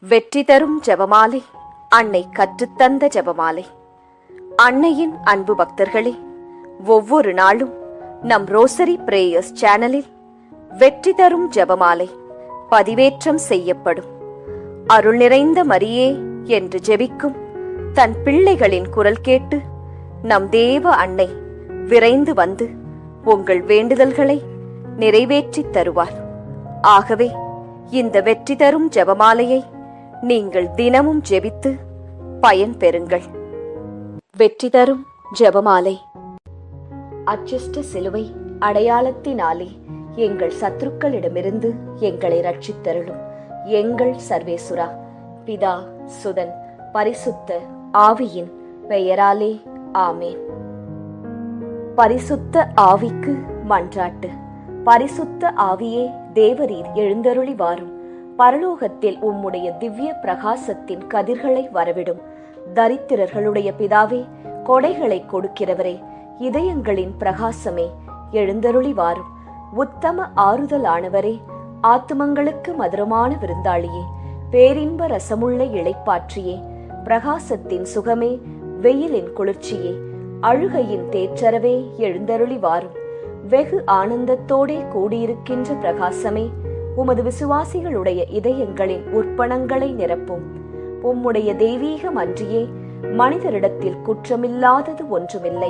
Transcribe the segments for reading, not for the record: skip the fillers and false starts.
வெற்றி தரும் ஜெபமாலை, அன்னை கற்றுத்தந்த ஜெபமாலை. அன்னையின் அன்பு பக்தர்களே, ஒவ்வொரு நாளும் நம் ரோசரி பிரேயர்ஸ் சேனலில் வெற்றி தரும் ஜெபமாலை பதிவேற்றம் செய்யப்படும். அருள் நிறைந்த மரியே என்று ஜெபிக்கும் தன் பிள்ளைகளின் குரல் கேட்டு நம் தேவ அன்னை விரைந்து வந்து உங்கள் வேண்டுதல்களை நிறைவேற்றித் தருவார். ஆகவே இந்த வெற்றி தரும் ஜெபமாலையை நீங்கள் தினமும் ஜெபித்து பயன் பெறுங்கள். வெற்றி தரும் ஜெபமாலை. அச்சிஷ்ட சிலுவை அடையாளத்தினாலே எங்கள் சத்துருக்களிடமிருந்து எங்களை ரட்சித்தருளும் எங்கள் சர்வேசுரா. பிதா, சுதன், பரிசுத்த ஆவியின் பெயராலே ஆமேன். பரிசுத்த ஆவிக்கு மன்றாட்டு. பரிசுத்த ஆவியே, தேவரீர் எழுந்தருளி வாரும். பரலோகத்தில் உம்முடைய திவ்ய பிரகாசத்தின் கதிர்களை வரவிடும். தரித்திரர்களுடைய பிதாவே, கொடைகளை கொடுக்கிறவரே, இதயங்களின் பிரகாசமே, எழுந்தருளி வாரும். உத்தம ஆறுதலானவரே, ஆத்துமங்களுக்கு மதுரமான விருந்தாளியே, பேரின்ப ரசமுள்ள இளைப்பாற்றியே, பிரகாசத்தின் சுகமே, வெயிலின் குளிர்ச்சியே, அழுகையின் தேற்றரவே, எழுந்தருளி வாரும். வெகு ஆனந்தத்தோடே கூடியிருக்கின்ற பிரகாசமே, உமது விசுவாசிகளுடைய இதயங்களின் உற்பணங்களை நிரப்பும். உம்முடைய தெய்வீகம் அன்றியே மனிதரிடத்தில் குற்றமில்லாதது ஒன்றுமில்லை.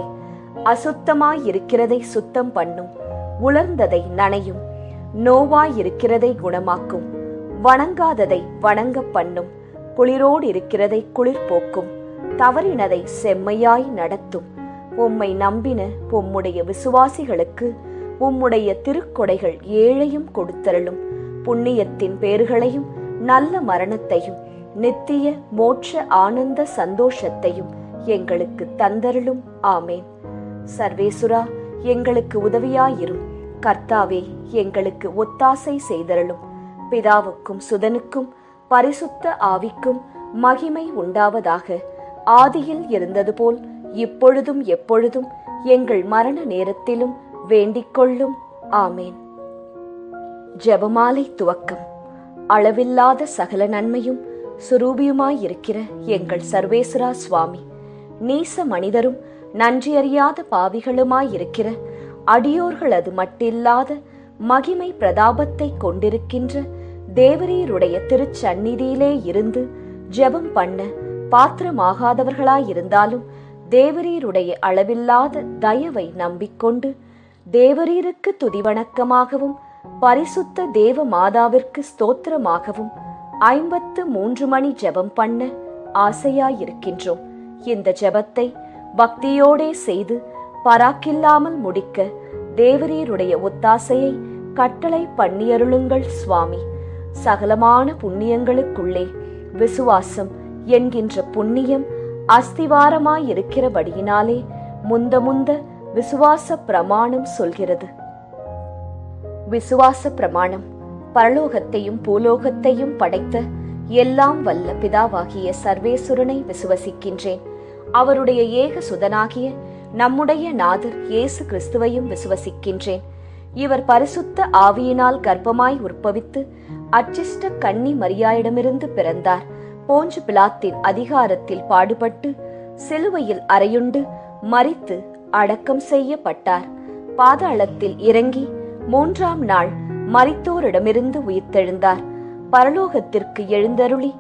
அசுத்தமாயிருக்கிறதை சுத்தம் பண்ணும், உலர்ந்ததை நனையும், நோவாயிருக்கிறதை குணமாக்கும், வணங்காததை வணங்க பண்ணும், குளிரோடு இருக்கிறதை குளிர் போக்கும், தவறினதை செம்மையாய் நடத்தும். உம்மை நம்பின உம்முடைய விசுவாசிகளுக்கு உம்முடைய திருக்கொடைகள் ஏழையும் கொடுத்தருளும். புண்ணியத்தின் பேறுகளையும் நல்ல மரணத்தையும் நித்திய மோட்ச ஆனந்த சந்தோஷத்தையும் எங்களுக்கு தந்தருளும். ஆமேன். சர்வேசுரா, எங்களுக்கு உதவியாயிரும். கர்த்தாவே, எங்களுக்கு ஒத்தாசை செய்தருளும். பிதாவுக்கும் சுதனுக்கும் பரிசுத்த ஆவிக்கும் மகிமை உண்டாவதாக. ஆதியில் இருந்தது போல் இப்பொழுதும் எப்பொழுதும் எங்கள் மரண நேரத்திலும் வேண்டிக் கொள்ளும். ஆமேன். ஜெபமாலை துவக்கம். அளவில்லாத சகல நன்மையும் சுரூபியுமாயிருக்கிற எங்கள் சர்வேஸ்வரா சுவாமி, நீச மனிதரும் நன்றியறியாத பாவிகளுமாயிருக்கிற அடியோர்களது மட்டில்லாத மகிமை பிரதாபத்தை கொண்டிருக்கின்ற தேவரீருடைய திருச்சந்நிதியிலே இருந்து ஜெபம் பண்ண பாத்திரமாகாதவர்களாயிருந்தாலும் தேவரீருடைய அளவில்லாத தயவை நம்பிக்கொண்டு தேவரீருக்கு துதிவணக்கமாகவும் பரிசுத்த தேவ மாதாவிற்கு ஸ்தோத்திரமாகவும் 53 மணி ஜெபம் பண்ண ஆசையாயிருக்கின்றோம். இந்த ஜெபத்தை பக்தியோடே செய்து பராக்கில்லாமல் முடிக்க தேவரீருடைய ஒத்தாசையை கட்டளை பண்ணியருளுங்கள் சுவாமி. சகலமான புண்ணியங்களுக்குள்ளே விசுவாசம் என்கின்ற புண்ணியம் அஸ்திவாரமாயிருக்கிறபடியினாலே முந்த விசுவாச பிரமாணம் சொல்கிறது. விசுவாச பிரமாணம். பரலோகத்தையும் பூலோகத்தையும் படைத்த எல்லாம் வல்ல பிதாவாகிய சர்வேசுரனை விசுவசிக்கின்றேன். அவருடைய ஏக சுதனாகிய நம்முடைய நாதர் இயேசு கிறிஸ்துவையும் விசுவசிக்கின்றேன். இவர் பரிசுத்த ஆவியினால் கர்ப்பமாய் உற்பவித்து அச்சிஷ்ட கன்னி மரியாயிடமிருந்து பிறந்தார். போஞ்சு பிலாத்தின் அதிகாரத்தில் பாடுபட்டு சிலுவையில் அறையுண்டு மரித்து அடக்கம் செய்யப்பட்டார். பாதாளத்தில் இறங்கி 3ஆம் நாள் மரித்தோரிடமிருந்து உயிர்த்தெழுந்தார். பரலோகத்திற்கு எழுந்தருளி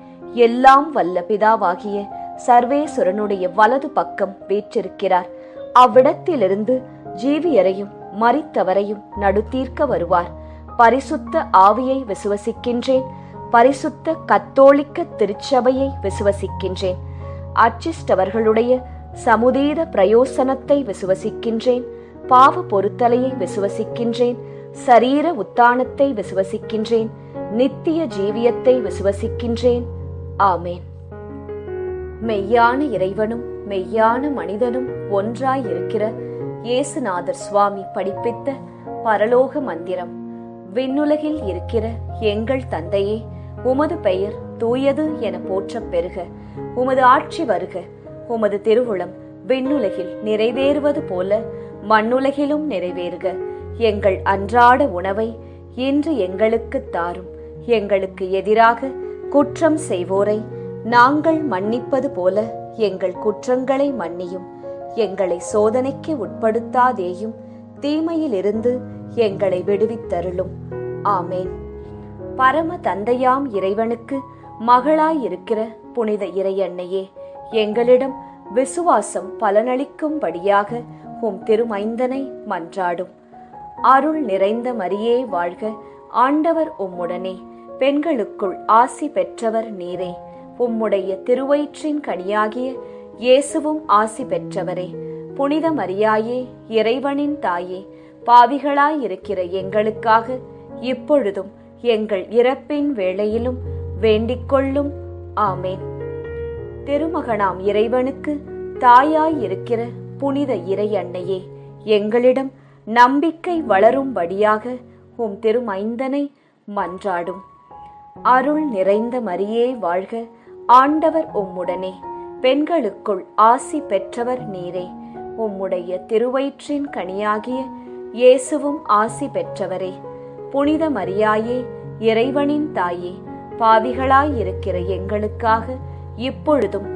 எல்லாம் வல்ல பிதாவாகிய சர்வேசுரனுடைய வலது பக்கம் வீற்றிருக்கிறார். அவ்விடத்திலிருந்து ஜீவியரையும் மரித்தவரையும் நடுத்தீர்க்க வருவார். பரிசுத்த ஆவியை விசுவசிக்கின்றேன். பரிசுத்த கத்தோலிக்க திருச்சபையை விசுவசிக்கின்றேன். அச்சிஷ்டவர்களுடைய சமுதீர பிரயோசனத்தை விசுவசிக்கின்றேன். பாவ பொருத்தலையை விசுவசிக்கின்றேன். சரீர உத்தானத்தை விசுவசிக்கின்றேன். நித்திய ஜீவியத்தை விசுவசிக்கின்றேன். ஆமேன். மெய்யான இறைவனும் மெய்யான மனிதனும் ஒன்றாயிருக்கிற இயேசுநாதர் சுவாமி படிப்பித்த பரலோக மந்திரம். விண்ணுலகில் இருக்கிற எங்கள் தந்தையே, உமது பெயர் தூயது என போற்றப் பெறுக. உமது ஆட்சி வருக. உமது திருவுளம் விண்ணுலகில் நிறைவேறுவது போல மண்ணுலகிலும் நிறைவேறுக. எங்கள் அன்றாட உணவை இன்று எங்களுக்கு தாரும். எங்களுக்கு எதிராக குற்றம் செய்வோரை நாங்கள் மன்னிப்பது போல எங்கள் குற்றங்களை மன்னியும். எங்களை சோதனைக்கு உட்படுத்தாதேயும், தீமையிலிருந்து எங்களை விடுவித்தருளும். ஆமேன். பரம தந்தையாம் இறைவனுக்கு மகளாயிருக்கிற புனித இறையன்னையே, எங்களிடம் விசுவாசம் பலனளிக்கும்படியாக உம் திருமைந்தனை மன்றாடும். அருள் நிறைந்த மரியே வாழ்க, ஆண்டவர் உம்முடனே, பெண்களுக்குள் ஆசி பெற்றவர் நீரே. உம்முடைய திருவயிற்றின் கனியாகிய இயேசுவும் ஆசி பெற்றவரே. புனித மரியாயே, இறைவனின் தாயே, பாவிகளாயிருக்கிற எங்களுக்காக இப்பொழுதும் எங்கள் இறப்பின் வேளையிலும் வேண்டிக்கொள்ளும். ஆமேன். திருமகனாம் இறைவனுக்கு தாயாயிருக்கிற புனித இறை அன்னையே, எங்களிடம் நம்பிக்கை வளரும்படியாக உம் திருமைந்தனை மன்றாடும். அருள் நிறைந்த மரியே வாழ்க, ஆண்டவர் உம்முடனே, பெண்களுக்குள் ஆசி பெற்றவர் நீரே. உம்முடைய திருவயிற்றின் கனியாகிய இயேசுவும் ஆசி பெற்றவரே. புனித மரியாயே, இறைவனின் தாயே, பாவிகளாயிருக்கிற எங்களுக்காக இப்பொழுதும்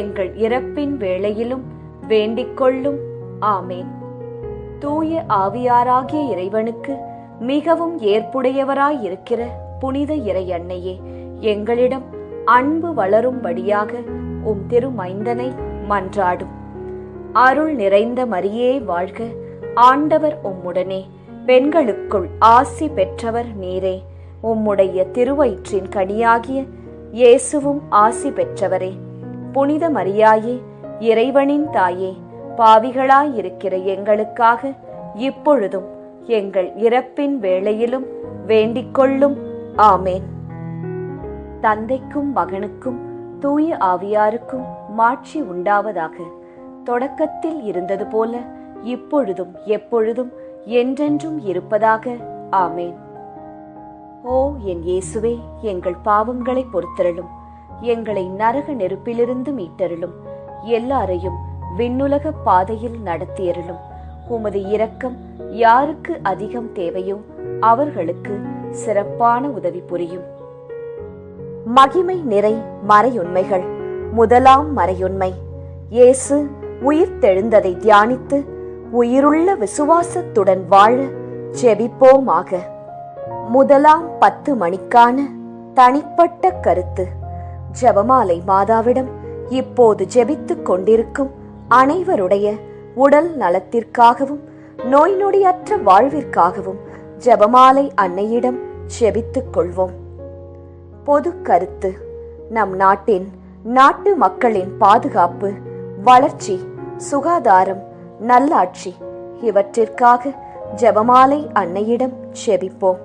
எங்கள் இறப்பின் வேளையிலும் வேண்டிக்கொள்ளும். ஆமேன். தூய ஆவியாராகிய இறைவனுக்கு மிகவும் ஏற்புடையவராயிருக்கிற புனித இறை அன்னையே, எங்களிடம் அன்பு வளரும்படியாக உம் திருமைந்தனை மன்றாடும். அருள் நிறைந்த மரியே வாழ்க, ஆண்டவர் உம்முடனே, பெண்களுக்குள் ஆசி பெற்றவர் நீரே. உம்முடைய திருவயிற்றின் கனியாகிய இயேசுவும் ஆசி பெற்றவரே. புனித மரியாயே, இறைவனின் தாயே, பாவிகளாயிருக்கிற எங்களுக்காக இப்பொழுதும் எங்கள் இறப்பின் வேளையிலும் வேண்டிக்கொள்ளும். ஆமேன். தந்தைக்கும் மகனுக்கும் தூய ஆவியாருக்கும் மாட்சி உண்டாவதாக. தொடக்கத்தில் இருந்தது போல இப்பொழுதும் எப்பொழுதும் என்றென்றும் இருப்பதாக. ஆமேன். ஓ என் இயேசுவே, எங்கள் பாவங்களை பொறுத்தருளும். எங்களை நரக நெருப்பிலிருந்து மீட்டருளும். எல்லாரையும் விண்ணுலக பாதையில் நடத்தியருளும். உமது இரக்கம் யாருக்கு அதிகம் தேவையோ அவர்களுக்கு சிறப்பான உதவி புரியும். மகிமை நிறை மறையுண்மைகள். முதலாம் மறையுண்மை, இயேசு உயிர்த்தெழுந்ததை தியானித்து உயிருள்ள விசுவாசத்துடன் வாழ ஜெபிப்போமாக. முதலாம் 10 மணிக்கான தனிப்பட்ட கருத்து. ஜெபமாலை மாதாவிடம் இப்போது ஜெபித்துக் கொண்டிருக்கும் அனைவருடைய உடல் நலத்திற்காகவும் நோய் நொடியற்ற வாழ்விற்காகவும் ஜெபமாலை அன்னையிடம் ஜெபித்துக் கொள்வோம். பொது கருத்து. நம் நாட்டு மக்களின் பாதுகாப்பு, வளர்ச்சி, சுகாதாரம், நல்லாட்சி இவற்றிற்காக ஜெபமாலை அன்னையிடம் ஜெபிப்போம்.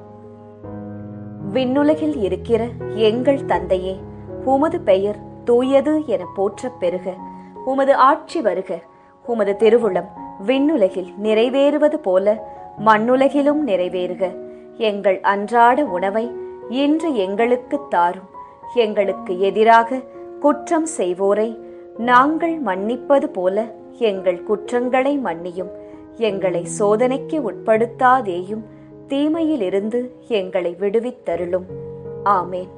விண்ணுலகில் இருக்கிற எங்கள் தந்தையே, உமது பெயர் தூயது என போற்றப் பெறுக. உமது ஆட்சி வருக. உமது திருவுளம் விண்ணுலகில் நிறைவேறுவது போல மண்ணுலகிலும் நிறைவேறுக. எங்கள் அன்றாட உணவை இன்று எங்களுக்கு தாரும். எங்களுக்கு எதிராக குற்றம் செய்வோரை நாங்கள் மன்னிப்பது போல எங்கள் குற்றங்களை மன்னியும். எங்களை சோதனைக்கு உட்படுத்தாதேயும், தீமையிலிருந்து எங்களை விடுவித்தருளும். ஆமேன்.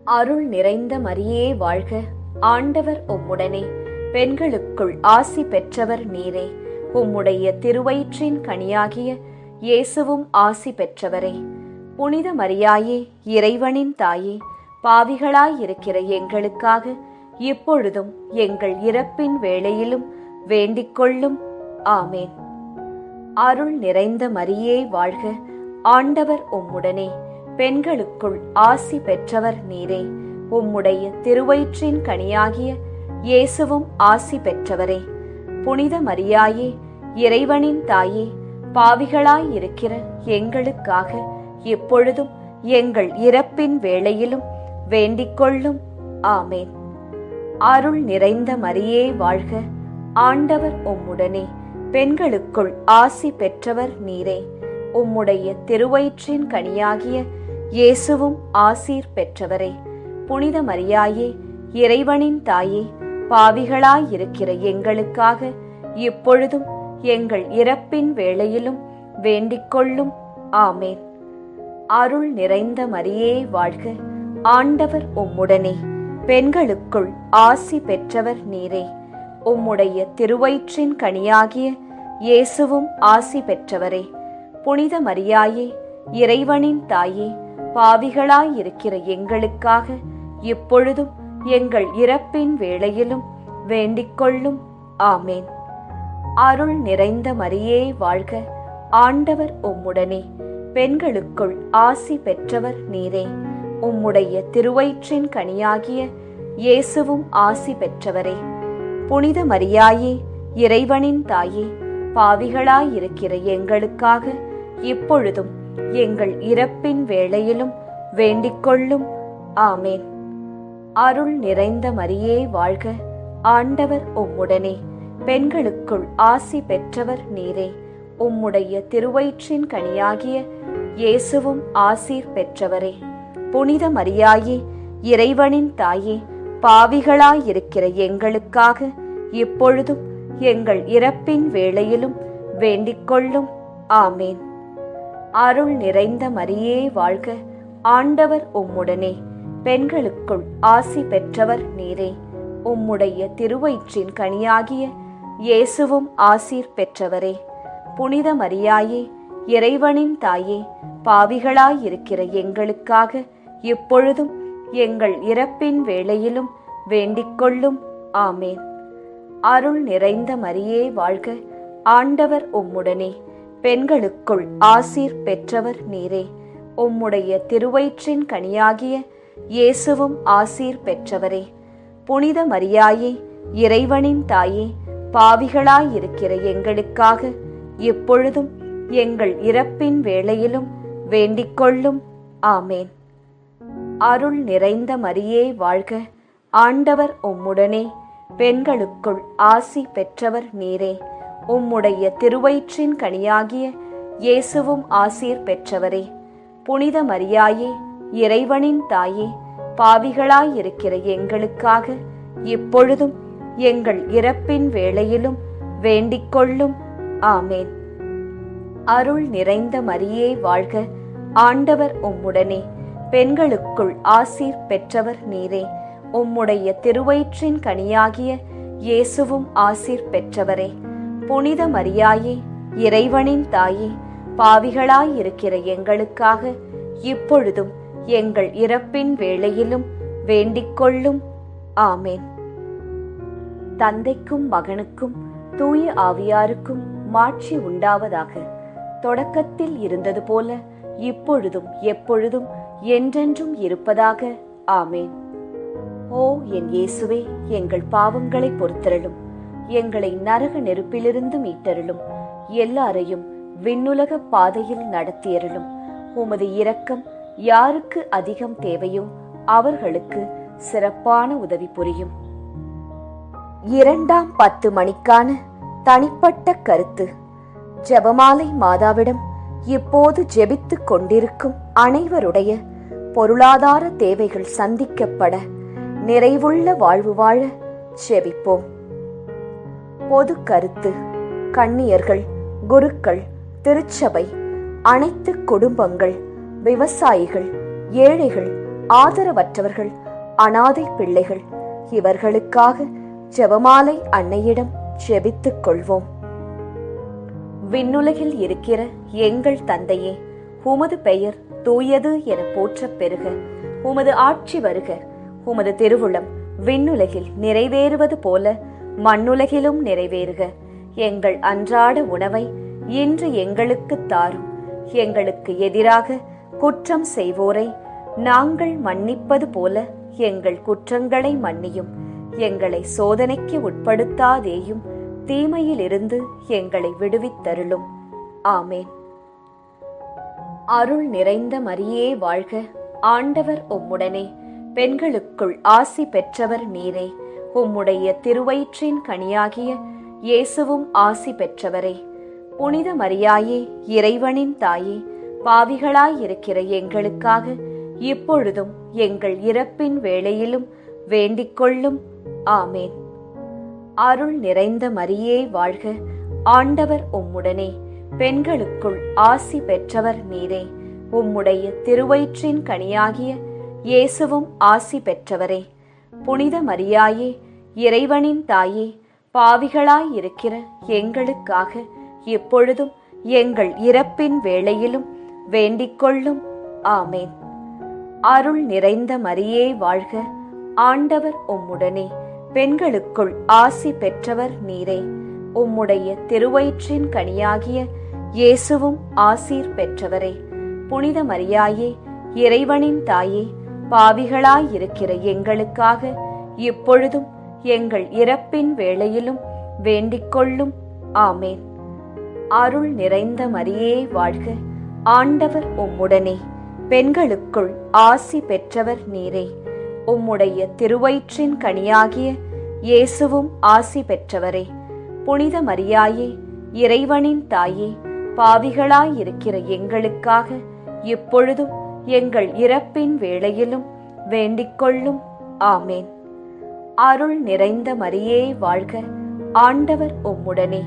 அருள் நிறைந்த மரியே வாழ்க, ஆண்டவர் உம்முடனே, பெண்களுக்குள் ஆசி பெற்றவர் நீரே. உம்முடைய திருவயிற்றின் கனியாகிய இயேசுவும் ஆசி பெற்றவரே. புனித மரியாயே, இறைவனின் தாயே, பாவிகளாயிருக்கிற எங்களுக்காக இப்பொழுதும் எங்கள் இறப்பின் வேளையிலும் வேண்டிக்கொள்ளும். ஆமேன். அருள் நிறைந்த மரியே வாழ்க, ஆண்டவர் உம்முடனே, பெண்களுக்குள் ஆசி பெற்றவர் நீரே. உம்முடைய திருவயிற்றின் கனியாகிய இயேசுவும் ஆசி பெற்றவரே. புனித மரியாயே, இறைவனின் தாயே, பாவிகளாயிருக்கிற எங்களுக்காக இப்பொழுதும் எங்கள் இறப்பின் வேளையிலும் வேண்டிக்கொள்ளும். ஆமேன். அருள் நிறைந்த மரியே வாழ்க, ஆண்டவர் உம்முடனே, பெண்களுக்குள் ஆசி பெற்றவர் நீரே. உம்முடைய திருவயிற்றின் கனியாகிய இயேசுவும் ஆசீர் பெற்றவரே. புனித மரியாயே, இறைவனின் தாயே, பாவிகளாயிருக்கிற எங்களுக்காக இப்பொழுதும் எங்கள் இறப்பின் வேளையிலும் வேண்டிக்கொள்ளும். ஆமேன். அருள் நிறைந்த மரியே வாழ்க, ஆண்டவர் உம்முடனே, பெண்களுக்குள் ஆசி பெற்றவர் நீரே. உம்முடைய திருவயிற்றின் கனியாகிய இயேசுவும் ஆசி பெற்றவரே. புனித மரியாயே, இறைவனின் தாயே, பாவிகளாயிருக்கிற எங்களுக்காக இப்பொழுதும் எங்கள் இறப்பின் வேளையிலும் வேண்டிக்கொள்ளும். ஆமேன். அருள் நிறைந்த மரியே வாழ்க, ஆண்டவர் உம்முடனே, பெண்களுக்குள் ஆசி பெற்றவர் நீரே. உம்முடைய திருவயிற்றின் கனியாகிய இயேசுவும் ஆசி பெற்றவரே. புனித மரியாயே, இறைவனின் தாயே, பாவிகளாயிருக்கிற எங்களுக்காக இப்பொழுதும் எங்கள் இறப்பின் வேளையிலும் வேண்டிக்கொள்ளும். ஆமேன். அருள் நிறைந்த மரியே வாழ்க, ஆண்டவர் உம்முடனே, பெண்களுக்குள் ஆசி பெற்றவர் நீரே. உம்முடைய திருவயிற்றின் கனியாகிய இயேசுவும் ஆசீர் பெற்றவரே. புனித மரியாயே, இறைவனின் தாயே, பாவிகளாயிருக்கிற எங்களுக்காக இப்பொழுதும் எங்கள் இறப்பின் வேளையிலும் வேண்டிக்கொள்ளும். ஆமேன். அருள் நிறைந்த மரியே வாழ்க, ஆண்டவர் உம்முடனே, பெண்களுக்குள் ஆசி பெற்றவர் நீரே. உம்முடைய திருவயிற்றின் கனியாகிய இயேசுவும் ஆசீர் பெற்றவரே. புனித மரியாயே, இறைவனின் தாயே, பாவிகளாயிருக்கிற எங்களுக்காக இப்பொழுதும் எங்கள் இறப்பின் வேளையிலும் வேண்டிக்கொள்ளும். ஆமேன். அருள் நிறைந்த மரியே வாழ்க, ஆண்டவர் உம்முடனே, பெண்களுக்குள் ஆசீர் பெற்றவர் நீரே. உம்முடைய திருவயிற்றின் கனியாகிய இயேசுவும் ஆசீர் பெற்றவரே. புனித மரியாயே, இறைவனின் தாயே, பாவிகளாயிருக்கிற எங்களுக்காக இப்பொழுதும் எங்கள் இறப்பின் வேளையிலும் வேண்டிக்கொள்ளும். ஆமேன். அருள் நிறைந்த மரியே வாழ்க, ஆண்டவர் உம்முடனே, பெண்களுக்குள் ஆசி பெற்றவர் நீரே. உம்முடைய திருவயிற்றின் கனியாகிய இயேசுவும் ஆசீர் பெற்றவரே. புனித மரியாயே, இறைவனின் தாயே, பாவிகளாயிருக்கிற எங்களுக்காக இப்பொழுதும் எங்கள் இறப்பின் வேளையிலும் வேண்டிக்கொள்ளும். ஆமேன். அருள் நிறைந்த மரியே வாழ்க, ஆண்டவர் உம்முடனே, பெண்களுக்குள் ஆசீர் பெற்றவர் நீரே. உம்முடைய திருவயிற்றின் கனியாகிய இயேசுவும் ஆசீர் பெற்றவரே. புனித மரியாயே, இறைவனின் தாயே, பாவிகளாயிருக்கிற எங்களுக்காக இப்பொழுதும் எங்கள் இறப்பின் வேளையிலும் வேண்டிக்கொள்ளும். ஆமேன். தந்தைக்கும் மகனுக்கும் தூய ஆவியாருக்கும் மாட்சி உண்டாவதாக. தொடக்கத்தில் இருந்தது போல இப்பொழுதும் எப்பொழுதும் என்றென்றும் இருப்பதாக. ஆமேன். ஓ என் இயேசுவே, எங்கள் பாவங்களை பொறுத்தருளும், எங்களை நரக நெருப்பிலிருந்து மீட்டருளும், எல்லாரையும் விண்ணுலக பாதையில் நடத்தியருளும். உமது இரக்கம் யாருக்கு அதிகம் தேவையோ அவர்களுக்கு சிறப்பான உதவி புரியும். 2ஆம் 10 மணிக்கான தனிப்பட்ட கருத்து. ஜெபமாலை மாதாவிடம் இப்போது ஜெபித்துக் கொண்டிருக்கும் அனைவருடைய பொருளாதார தேவைகள் சந்திக்கப்பட நிறைவுள்ள வாழ்வு வாழ ஜெபிப்போம். பொது கருத்து. கன்னியர்கள், குருக்கள், திருச்சபை, அனைத்து குடும்பங்கள், விவசாயிகள், ஏழைகள், ஆதரவற்றவர்கள், அனாதை பிள்ளைகள், இவர்களுக்காக ஜெபமாலை அன்னையிடம் ஜெபித்துக் கொள்வோம். விண்ணுலகில் இருக்கிற எங்கள் தந்தையே, உமது பெயர் தூயது என போற்றப் பெறுக. உமது ஆட்சி வருக. உமது திருவுளம் விண்ணுலகில் நிறைவேறுவது போல மண்ணுலகிலும் நிறைவேறுக. எங்கள் அன்றாட உணவை இன்று எங்களுக்கு தாரும். எங்களுக்கு எதிராக குற்றம் செய்வோரை நாங்கள் மன்னிப்பது போல எங்கள் குற்றங்களை மன்னியும். எங்களை சோதனைக்கு உட்படுத்தாதேயும், தீமையிலிருந்து எங்களை விடுவித்தருளும். ஆமேன். அருள் நிறைந்த மரியே வாழ்க, ஆண்டவர் உம்முடனே, பெண்களுக்குள் ஆசி பெற்றவர் நீரே. உம்முடைய திருவயிற்றின் கனியாகிய இயேசுவும் ஆசி பெற்றவரே. புனித மரியாயே, இறைவனின் தாயே, பாவிகளாயிருக்கிற எங்களுக்காக இப்பொழுதும் எங்கள் இறப்பின் வேளையிலும் வேண்டிக்கொள்ளும். ஆமேன். அருள் நிறைந்த மரியே வாழ்க, ஆண்டவர் உம்முடனே, பெண்களுக்குள் ஆசி பெற்றவர் நீரே. உம்முடைய திருவயிற்றின் கனியாகிய இயேசுவும் ஆசி பெற்றவரே. புனித மரியாயே, இறைவனின் தாயே, பாவிகளாயிருக்கிற எங்களுக்காக இப்பொழுதும் எங்கள் இறப்பின் வேளையிலும் வேண்டிக்கொள்ளும். ஆமேன். அருள் நிறைந்த மரியே வாழ்க, ஆண்டவர் உம்முடனே, பெண்களுக்குள் ஆசி பெற்றவர் நீரே. உம்முடைய திருவயிற்றின் கனியாகிய இயேசுவும் ஆசீர் பெற்றவரே. புனித மரியாயே, இறைவனின் தாயே, பாவிகளாயிருக்கிற எங்களுக்காக இப்பொழுதும் எங்கள் இறப்பின் வேளையிலும் வேண்டிக்கொள்ளும். ஆமேன். அருள் நிறைந்த மரியே வாழ்க, ஆண்டவர் உம்முடனே, பெண்களுக்குள் ஆசி பெற்றவர் நீரே. உம்முடைய திருவயிற்றின் கனியாகிய இயேசுவும் ஆசி பெற்றவரே. புனித மரியாயே, இறைவனின் தாயே, பாவிகளாயிருக்கிற எங்களுக்காக இப்பொழுதும் எங்கள் இறப்பின் வேளையிலும் வேண்டிக்கொள்ளும். ஆமேன். அருள் நிறைந்த மரியே வாழ்க, ஆண்டவர் உம்முடனே,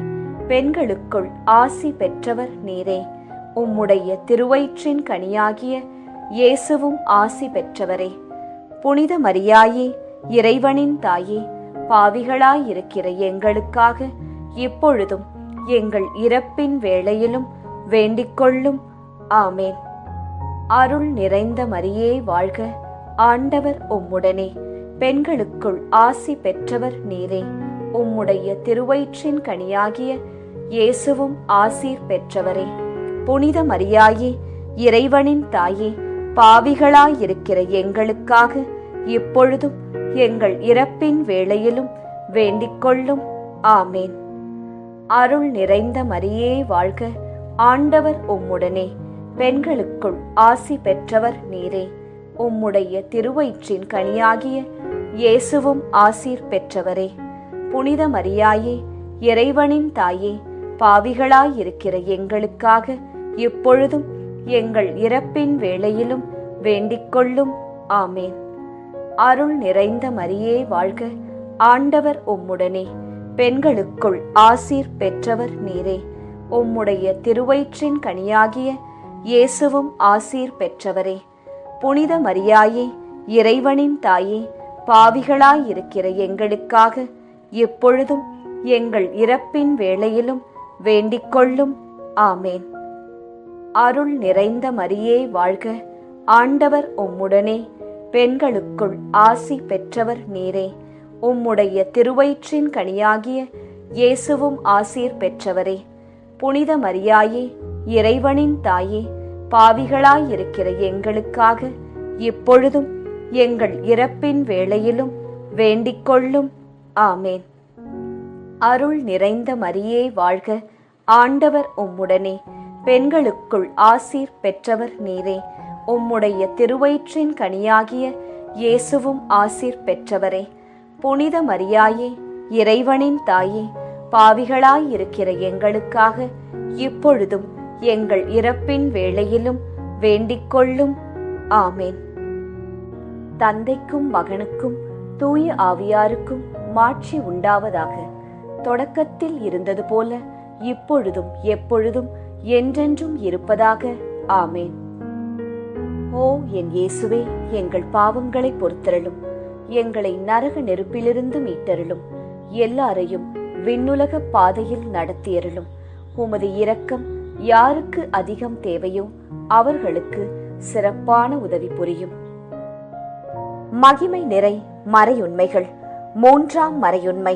பெண்களுக்குள் ஆசி பெற்றவர் நீரே. உம்முடைய திருவயிற்றின் கனியாகிய இயேசுவும் ஆசி பெற்றவரே. புனித மரியாயே, இறைவனின் தாயே, பாவிகளாயிருக்கிற எங்களுக்காக இப்பொழுதும் எங்கள் இறப்பின் வேளையிலும் வேண்டிக்கொள்ளும். ஆமேன். அருள் நிறைந்த மரியே வாழ்க, ஆண்டவர் உம்முடனே, பெண்களுக்குள் ஆசி பெற்றவர் நீரே. உம்முடைய திருவயிற்றின் கனியாகிய இயேசுவும் ஆசீர் பெற்றவரே. புனித மரியாயே, இறைவனின் தாயே, பாவிகளாயிருக்கிற எங்களுக்காக இப்பொழுதும் எங்கள் இறப்பின் வேளையிலும் வேண்டிக்கொள்ளும். ஆமேன். அருள் நிறைந்த மரியே வாழ்க, ஆண்டவர் உம்முடனே, பெண்களுக்குள் ஆசி பெற்றவர் நீரே. உம்முடைய திருவயிற்றின் கனியாகிய இயேசுவும் ஆசீர் பெற்றவரே. புனித மரியாயே, இறைவனின் தாயே, பாவிகளாயிருக்கிற எங்களுக்காக இப்பொழுதும் எங்கள் இறப்பின் வேளையிலும் வேண்டிக்கொள்ளும். ஆமேன். அருள் நிறைந்த மரியே வாழ்க, ஆண்டவர் உம்முடனே, பெண்களுக்குள் ஆசீர் பெற்றவர் நீரே. உம்முடைய திருவயிற்றின் கனியாகிய இயேசுவும் ஆசீர் பெற்றவரே. புனித மரியாயே, இறைவனின் தாயே, பாவிகளாயிருக்கிற எங்களுக்காக எப்பொழுதும் எங்கள் இறப்பின் வேளையிலும் வேண்டிக்கொள்ளும். ஆமேன். அருள் நிறைந்த மரியே வாழ்க, ஆண்டவர் உம்முடனே, பெண்களுக்குள் ஆசி பெற்றவர் நீரே. உம்முடைய திருவயிற்றின் கனியாகிய இயேசுவும் ஆசீர் பெற்றவரே. புனித மரியாயே, இறைவனின் தாயே, பாவிகளாயிருக்கிற எங்களுக்காக இப்பொழுதும் எங்கள் இறப்பின் வேளையிலும் வேண்டிக்கொள்ளும். ஆமேன். அருள் நிறைந்த மரியே வாழ்க, ஆண்டவர் உம்முடனே, பெண்களுக்குள் ஆசீர் பெற்றவர் நீரே. உம்முடைய திருவயிற்றின் கனியாகிய இயேசுவும் ஆசீர் பெற்றவரே. புனித மரியாயே, இறைவனின் தாயே, பாவிகளாயிருக்கிற எங்களுக்காக இப்பொழுதும் எங்கள் இறப்பின் வேளையிலும் வேண்டிக்கொள்ளும். ஆமேன். தந்தைக்கும் மகனுக்கும் தூய ஆவியாருக்கும் மாட்சி உண்டாவதாக. தொடக்கத்தில் இருந்தது போல இப்பொழுதும் எப்பொழுதும் என்றென்றும் இருப்பதாக. ஆமேன். ஓ என் இயேசுவே, எங்கள் பாவங்களை பொறுத்தருளும், எங்களை நரக நெருப்பிலிருந்து மீட்டருளும், எல்லாரையும் விண்ணுலக பாதையில் நடத்தியருளும். உமது இரக்கம் யாருக்கு அதிகம் தேவையோ அவர்களுக்கு சிறப்பான உதவி புரியும். மகிமை நிறை மறையுண்மைகள். மூன்றாம் மறையுண்மை,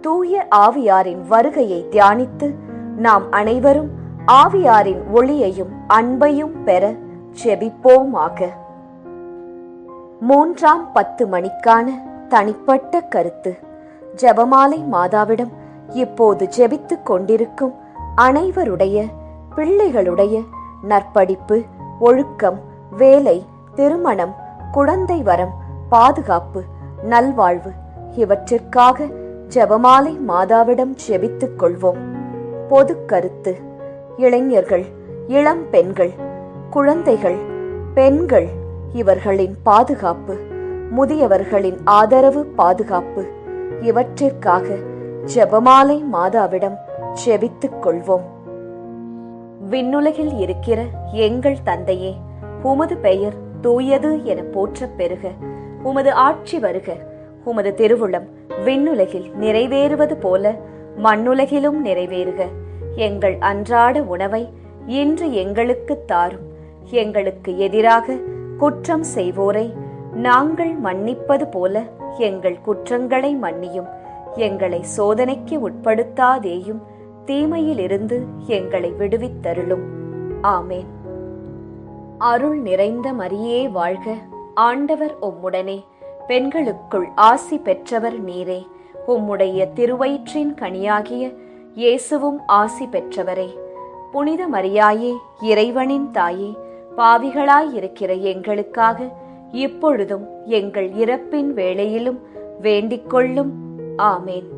தூய ஆவியாரின் வருகையை தியானித்து நாம் அனைவரும் ஆவியாரின் ஒளியையும் அன்பையும் பெற ஜெபிப்போமாக. 3ஆம் 10 மணிக்கான தனிப்பட்ட கருத்து. ஜெபமாலை மாதாவிடம் இப்போது ஜெபித்துக் கொண்டிருக்கும் அனைவருடைய பிள்ளைகளுடைய நற்படிப்பு, ஒழுக்கம், வேலை, திருமணம், குழந்தை வரம், பாதுகாப்பு, நல்வாழ்வு இவற்றிற்காக ஜெபமாலை மாதாவிடம் ஜெபித்துக் கொள்வோம். பொது கருத்து. இளைஞர்கள், இளம் பெண்கள், குழந்தைகள், பெண்கள் இவர்களின் பாதுகாப்பு, முதியவர்களின் ஆதரவு, பாதுகாப்பு இவற்றிற்காக ஜெபமாலை மாதாவிடம் ஜெபித்துக் கொள்வோம். விண்ணுலகில் இருக்கிற எங்கள் தந்தையே, உமது பெயர் தூயது என போற்றப் பெறுக. உமது ஆட்சி வருக. உமது திருவுளம் விண்ணுலகில் நிறைவேறுவது போல மண்ணுலகிலும் நிறைவேறுக. எங்கள் அன்றாட உணவை இன்று எங்களுக்கு தாரும். எங்களுக்கு எதிராக குற்றம் செய்வோரை நாங்கள் மன்னிப்பது போல எங்கள் குற்றங்களை மன்னியும். எங்களை சோதனைக்கு உட்படுத்தாதேயும், தீமையிலிருந்து எங்களை விடுவித்தருளும். ஆமேன். அருள் நிறைந்த மரியே வாழ்க. ஆண்டவர் உம்முடனே. பெண்களுக்குள் ஆசி பெற்றவர் நீரே. உம்முடைய திருவயிற்றின் கனியாகிய இயேசுவும் ஆசி பெற்றவரே. புனித மரியாயே, இறைவனின் தாயே, பாவிகளாயிருக்கிற எங்களுக்காக இப்பொழுதும் எங்கள் இறப்பின் வேளையிலும் வேண்டிக்கொள்ளும். ஆமேன்.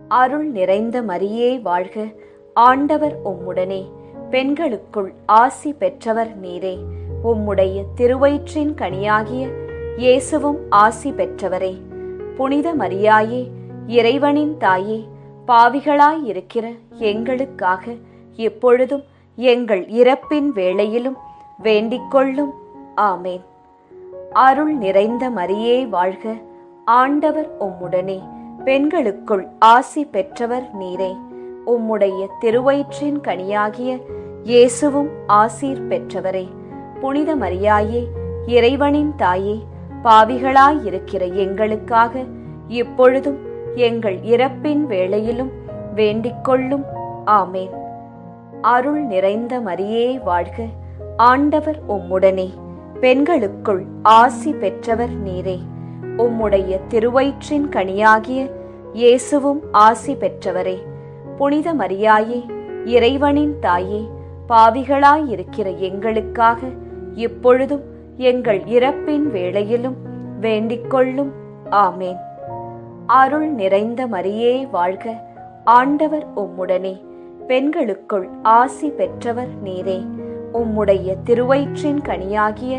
அருள் நிறைந்த மரியே வாழ்க. ஆண்டவர் உம்முடனே. பெண்களுக்குள் ஆசி பெற்றவர் நீரே. உம்முடைய திருவயிற்றின் கனியாகிய இயேசுவும் ஆசி பெற்றவரே. புனித மரியாயே, இறைவனின் தாயே, பாவிகளாயிருக்கிற எங்களுக்காக இப்பொழுதும் எங்கள் இறப்பின் வேளையிலும் வேண்டிக்கொள்ளும். ஆமேன். அருள் நிறைந்த மரியே வாழ்க. ஆண்டவர் உம்முடனே. பெண்களுக்குள் ஆசி பெற்றவர் நீரே. உம்முடைய திருவயிற்றின் கனியாகிய இயேசுவும் ஆசீர் பெற்றவரே. புனித மரியாயே, இறைவனின் தாயே, பாவிகளாயிருக்கிற எங்களுக்காக இப்பொழுதும் எங்கள் இறப்பின் வேளையிலும் வேண்டிக்கொள்ளும். ஆமேன். அருள் நிறைந்த மரியே வாழ்க. ஆண்டவர் உம்முடனே. பெண்களுக்குள் ஆசி பெற்றவர் நீரே. உம்முடைய திருவயிற்றின் கனியாகிய இயேசுவும் ஆசி பெற்றவரே. புனித மரியாயே, இறைவனின் தாயே, பாவிகளாயிருக்கிற எங்களுக்காக இப்பொழுதும் எங்கள் இறப்பின் வேளையிலும் வேண்டிக்கொள்ளும். ஆமேன். அருள் நிறைந்த மரியே வாழ்க. ஆண்டவர் உம்முடனே. பெண்களுக்குள் ஆசி பெற்றவர் நீரே. உம்முடைய திருவயிற்றின் கனியாகிய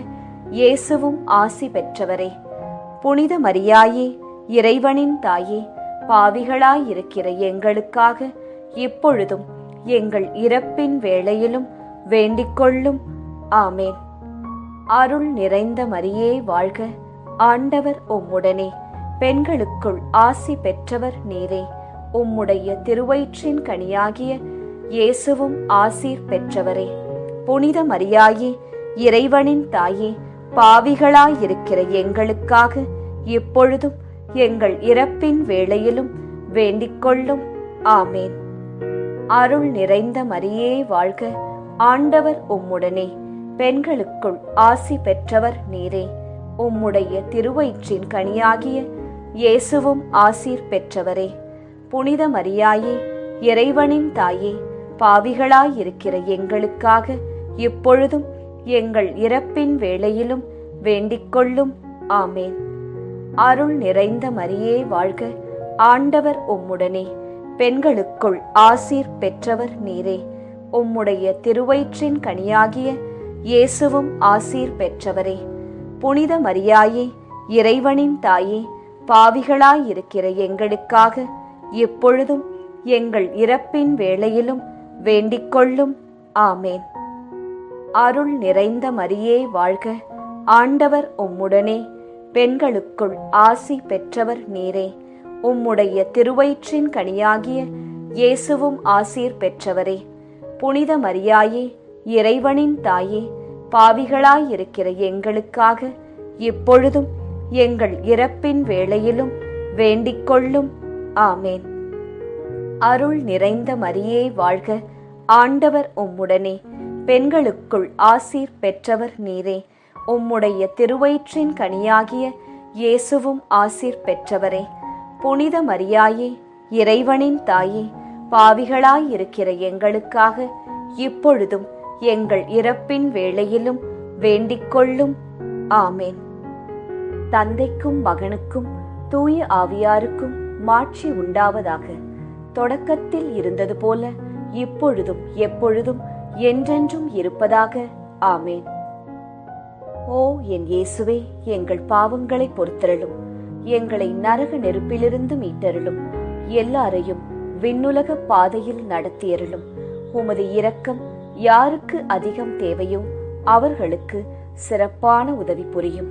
இயேசுவும் ஆசி பெற்றவரே. புனித மரியாயே, இறைவனின் தாயே, பாவிகளாயிருக்கிற எங்களுக்காக இப்பொழுதும் எங்கள் இறப்பின் வேளையிலும் வேண்டிக்கொள்ளும். ஆமேன். அருள் நிறைந்த மரியே வாழ்க. ஆண்டவர் உம்முடனே. பெண்களுக்குள் ஆசி பெற்றவர் நீரே. உம்முடைய திருவயிற்றின் கனியாகிய இயேசுவும் ஆசீர் பெற்றவரே. புனித மரியாயே, இறைவனின் தாயே, பாவிகளாயிருக்கிற எங்களுக்காக இப்பொழுதும் எங்கள் இறப்பின் வேளையிலும் வேண்டிக்கொள்ளும். ஆமேன். அருள் நிறைந்த மரியே வாழ்க. ஆண்டவர் உம்முடனே. பெண்களுக்குள் ஆசி பெற்றவர் நீரே. உம்முடைய திருவயிற்றின் கனியாகிய இயேசுவும் ஆசீர் பெற்றவரே. புனித மரியாயே, இறைவனின் தாயே, பாவிகளாயிருக்கிற எங்களுக்காக இப்பொழுதும் எங்கள் இறப்பின் வேளையிலும் வேண்டிக்கொள்ளும். ஆமேன். அருள் நிறைந்த மரியே வாழ்க. ஆண்டவர் உம்முடனே. பெண்களுக்குள் ஆசீர் பெற்றவர் நீரே. உம்முடைய திருவயிற்றின் கனியாகிய இயேசுவும் ஆசீர் பெற்றவரே. புனித மரியாயே, இறைவனின் தாயே, பாவிகளாயிருக்கிற எங்களுக்காக இப்பொழுதும் எங்கள் இறப்பின் வேளையிலும் வேண்டிக்கொள்ளும். ஆமேன். அருள் நிறைந்த மரியே வாழ்க. ஆண்டவர் உம்முடனே. பெண்களுக்குள் ஆசி பெற்றவர் நீரே. உம்முடைய திருவயிற்றின் கனியாகிய இயேசுவும் ஆசீர் பெற்றவரே. புனித மரியாயே, இறைவனின் தாயே, பாவிகளாயிருக்கிற எங்களுக்காக இப்பொழுதும் எங்கள் இறப்பின் வேளையிலும் வேண்டிக்கொள்ளும். ஆமேன். அருள் நிறைந்த மரியே வாழ்க. ஆண்டவர் உம்முடனே. பெண்களுக்குள் ஆசீர் பெற்றவர் நீரே. உம்முடைய திருவயிற்றின் கனியாகிய இயேசுவும் ஆசீர் பெற்றவரே. புனித மரியாயே, இறைவனின் தாயே, பாவிகளாயிருக்கிற எங்களுக்காக இப்பொழுதும் எங்கள் இறப்பின் வேளையிலும் வேண்டிக்கொள்ளும். ஆமேன். தந்தைக்கும் மகனுக்கும் தூய ஆவியாருக்கும் மாட்சி உண்டாவதாக. தொடக்கத்தில் இருந்தது போல இப்பொழுதும் எப்பொழுதும் என்றென்றும் இருப்பதாக. ஆமேன். ஓ என் இயேசுவே, எங்கள் பாவங்களை பொறுத்தருளும். எங்களை நரக நெருப்பிலிருந்து மீட்டருளும். எல்லாரையும் விண்ணுலக பாதையில் நடத்தியருளும். உமது இரக்கம் யாருக்கு அதிகம் தேவையோ அவர்களுக்கு சிறப்பான உதவி புரியும்.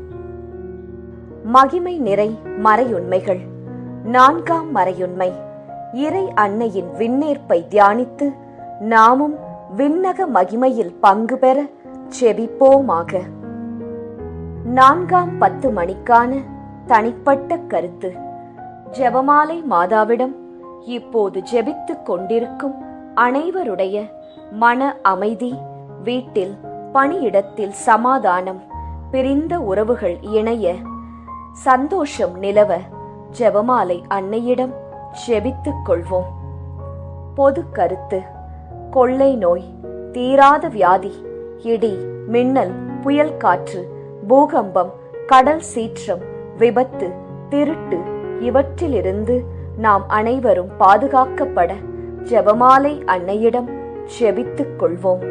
மகிமை நிறை மறையுண்மைகள். 4ஆம் மறையுண்மை, இறை அன்னையின் விண்ணேற்பை தியானித்து நாமும் விண்ணக மகிமையில் பங்கு பெற செபிப்போமாக. 4ஆம் 10 மணிக்கான தனிப்பட்ட கருத்து. ஜெபமாலை மாதாவிடம் இப்போது ஜெபித்துக் கொண்டிருக்கும் அனைவருடைய மன அமைதி, வீட்டில் பணியிடத்தில் சமாதானம், பிரிந்த உறவுகள் இணைய சந்தோஷம் நிலவ ஜெபமாலை அன்னையிடம் ஜெபித்துக் கொள்வோம். பொது கருத்து. கொள்ளை நோய், தீராத வியாதி, இடி, மின்னல், புயல் காற்று, பூகம்பம், கடல் சீற்றம், விபத்து, திருட்டு இவற்றிலிருந்து நாம் அனைவரும் பாதுகாக்கப்பட ஜெபமாலை அன்னையிடம் ஜெபித்துக் கொள்வோம்.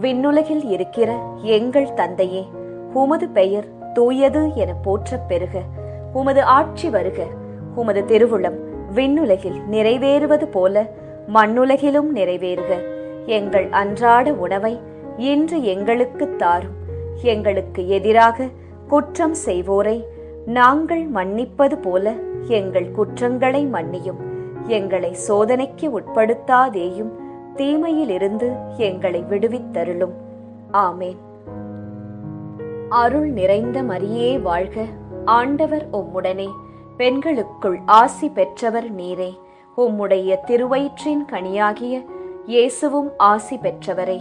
விண்ணுலகில் இருக்கிற எங்கள் தந்தையே, உமது பெயர் தூயது என போற்றப் பெறுக. உமது ஆட்சி வருக. உமது திருவுளம் விண்ணுலகில் நிறைவேறுவது போல மண்ணுலகிலும் நிறைவேறுக. எங்கள் அன்றாட உணவை இன்று எங்களுக்கு தாரும். எங்களுக்கு எதிராக குற்றம் செய்வோரை நாங்கள் மன்னிப்பது போல எங்கள் குற்றங்களை மன்னியும். எங்களை சோதனைக்கு உட்படுத்தாதேயும், தீமையிலிருந்து எங்களை விடுவித்தருளும். ஆமேன். அருள் நிறைந்த மரியே வாழ்க. ஆண்டவர் உம்முடனே, பெண்களுக்குள் ஆசி பெற்றவர் நீரே. உம்முடைய திருவயிற்றின் கனியாகிய இயேசுவும் ஆசி பெற்றவரே.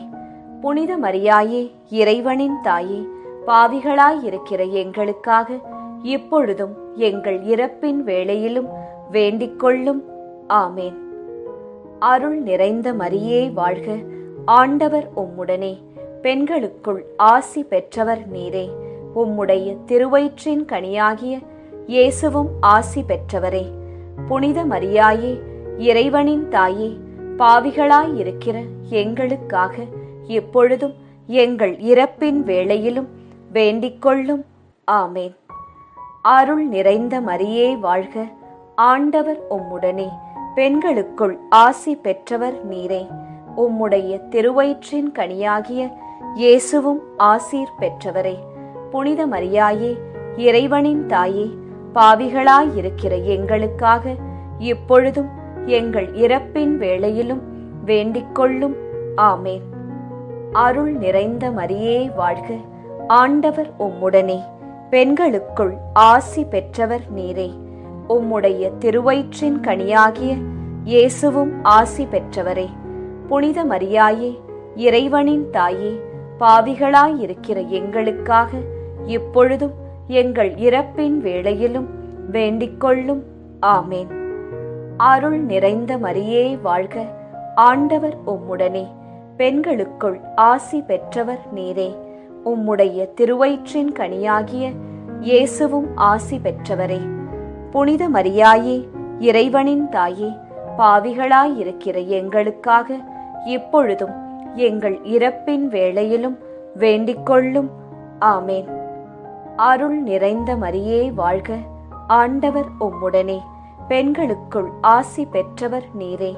புனித மரியாயே, இறைவனின் தாயே, பாவிகளாயிருக்கிற எங்களுக்காக இப்பொழுதும் எங்கள் இறப்பின் வேளையிலும் வேண்டிக் கொள்ளும். ஆமேன். அருள் நிறைந்த மரியே வாழ்க. ஆண்டவர் உம்முடனே, பெண்களுக்குள் ஆசி பெற்றவர் நீரே. உம்முடைய திருவயிற்றின் கனியாகிய இயேசுவும் ஆசி பெற்றவரே. புனித மரியாயே, இறைவனின் தாயே, பாவிகளாயிருக்கிற எங்களுக்காக இப்பொழுதும் எங்கள் இறப்பின் வேளையிலும் வேண்டிக் கொள்ளும். ஆமேன். அருள் நிறைந்த மரியே வாழ்க. ஆண்டவர் உம்முடனே, பெண்களுக்குள் ஆசி பெற்றவர் நீரே. உம்முடைய திருவயிற்றின் கனியாகிய இயேசுவும் ஆசீர் பெற்றவரே. புனித மரியாயே, இறைவனின் தாயே, பாவிகளாயிருக்கிற எங்களுக்காக இப்பொழுதும் எங்கள் இறப்பின் வேளையிலும் வேண்டிக் கொள்ளும். ஆமேன். அருள் நிறைந்த மரியே வாழ்க. ஆண்டவர் உம்முடனே, பெண்களுக்குள் ஆசி பெற்றவர் நீரே. உம்முடைய திருவயிற்றின் கனியாகிய இயேசுவும் ஆசி பெற்றவரே. புனித மரியாயே, இறைவனின் தாயே, பாவிகளாயிருக்கிற எங்களுக்காக இப்பொழுதும் எங்கள் இறப்பின் வேளையிலும் வேண்டிக் கொள்ளும். ஆமேன். அருள் நிறைந்த மரியே வாழ்க. ஆண்டவர் உம்முடனே, பெண்களுக்குள் ஆசி பெற்றவர் நீரே. உம்முடைய திருவயிற்றின் கனியாகிய இயேசுவும் ஆசி பெற்றவரே. புனித மரியாயே, இறைவனின் தாயே, பாவிகளாயிருக்கிற எங்களுக்காக இப்பொழுதும் எங்கள் இறப்பின் வேளையிலும் வேண்டிக் கொள்ளும். ஆமேன். அருள் நிறைந்த மரியே வாழ்க. ஆண்டவர் உம்முடனே, பெண்களுக்குள் ஆசி பெற்றவர் நீரே.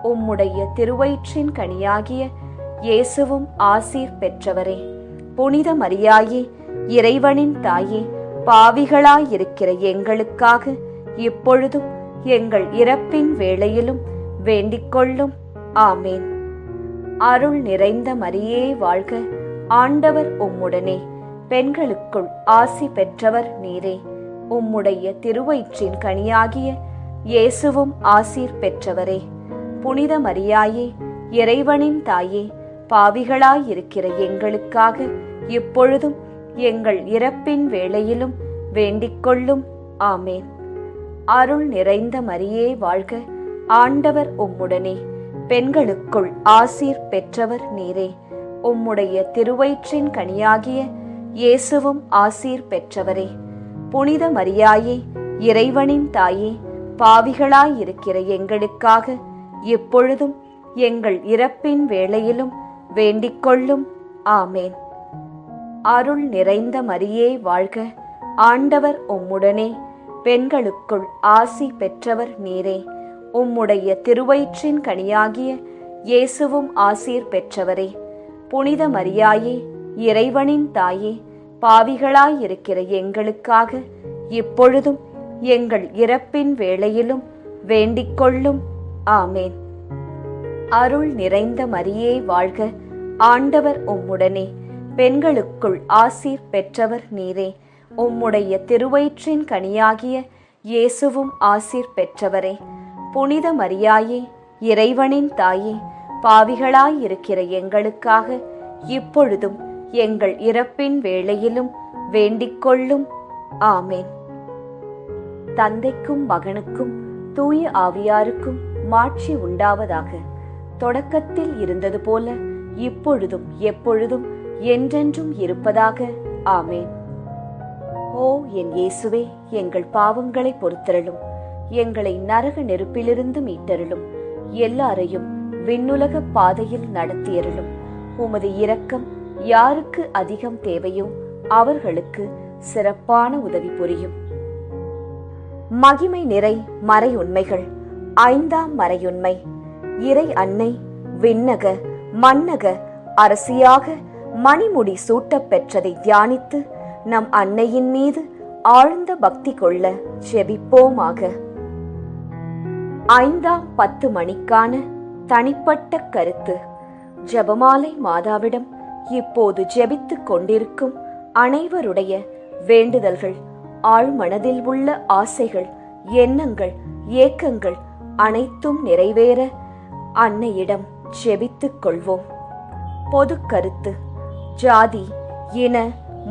உம்முடைய திருவயிற்றின் கனியாகிய இயேசுவும் ஆசீர் பெற்றவரே. புனித மரியாயே, இறைவனின் தாயே, பாவிகளாயிருக்கிற எங்களுக்காக இப்பொழுதும் எங்கள் இறப்பின் வேளையிலும் வேண்டிக் கொள்ளும். ஆமேன். அருள் நிறைந்த மரியே வாழ்க. ஆண்டவர் உம்முடனே, பெண்களுக்குள் ஆசி பெற்றவர் நீரே. உம்முடைய திருவயிற்றின் கனியாகிய இயேசுவும் ஆசீர் பெற்றவரே. புனித மரியாயே, இறைவனின் தாயே, பாவிகளாயிருக்கிற எங்களுக்காக இப்பொழுதும் எங்கள் இறப்பின் வேளையிலும் வேண்டிக் கொள்ளும். ஆமேன். அருள் நிறைந்த மரியே வாழ்க. ஆண்டவர் உம்முடனே, பெண்களுக்குள் ஆசீர் பெற்றவர் நீரே. உம்முடைய திருவயிற்றின் கனியாகிய இயேசுவும் ஆசீர் பெற்றவரே. புனித மரியாயே, இறைவனின் தாயே, பாவிகளாயிருக்கிற எங்களுக்காக இப்பொழுதும் எங்கள் இறப்பின் வேளையிலும் வேண்டிக் கொள்ளும். ஆமேன். அருள் நிறைந்த மரியே வாழ்க. ஆண்டவர் உம்முடனே, பெண்களுக்குள் ஆசி பெற்றவர் நீரே. உம்முடைய திருவயிற்றின் கனியாகிய இயேசுவும் ஆசீர் பெற்றவரே. புனித மரியாயே, இறைவனின் தாயே, பாவிகளாயிருக்கிற எங்களுக்காக இப்பொழுதும் எங்கள் இறப்பின் வேளையிலும் வேண்டிக்கொள்ளும். ஆமேன். அருள் நிறைந்த மரியே வாழ்க, ஆண்டவர் உம்முடனே, பெண்களுக்குள் ஆசீர் பெற்றவர் நீரே. உம்முடைய திருவயிற்றின் கனியாகிய இயேசுவும் ஆசீர் பெற்றவரே. புனித மரியாயே, இறைவனின் தாயே, பாவிகளாயிருக்கிற எங்களுக்காக இப்பொழுதும் எங்கள் இறப்பின் வேளையிலும் வேண்டிக்கொள்ளும். ஆமேன். தந்தைக்கும் மகனுக்கும் தூய ஆவியாருக்கும் மாட்சி உண்டாவதாக. தொடக்கத்தில் இருந்தது போல இப்பொழுதும் எப்பொழுதும் என்றென்றும் இருப்பதாக. ஆமேன். ஓ என் இயேசுவே, எங்கள் பாவங்களை பொறுத்தருளும், எங்களை நரக நெருப்பிலிருந்து மீட்டருளும், எல்லாரையும் விண்ணுலக பாதையில் நடத்தியருளும். உமது இரக்கம் யாருக்கு அதிகம் தேவையோ அவர்களுக்கு சிறப்பான உதவி புரியும். மகிமை நிறை மறையுண்மைகள். 5ஆம் மறையுண்மை. இறை அன்னை விண்ணக மன்னக அரசியாக மணிமுடி சூட்டப் பெற்றதை தியானித்து நம் அன்னையின் மீது ஆழ்ந்த பக்தி கொள்ள ஜெபிப்போமாக. 5ஆம் 10 மணிக்கான தனிப்பட்ட கருத்து. ஜெபமாலை மாதாவிடம் இப்போது ஜெபித்துக் கொண்டிருக்கும் அனைவருடைய வேண்டுதல்கள், ஆழ்மனதில் உள்ள ஆசைகள், எண்ணங்கள், ஏக்கங்கள் அனைத்தும் நிறைவேற அன்னையிடம் ஜெபித்துக் கொள்வோம். பொது கருத்து. ஜாதி, இன,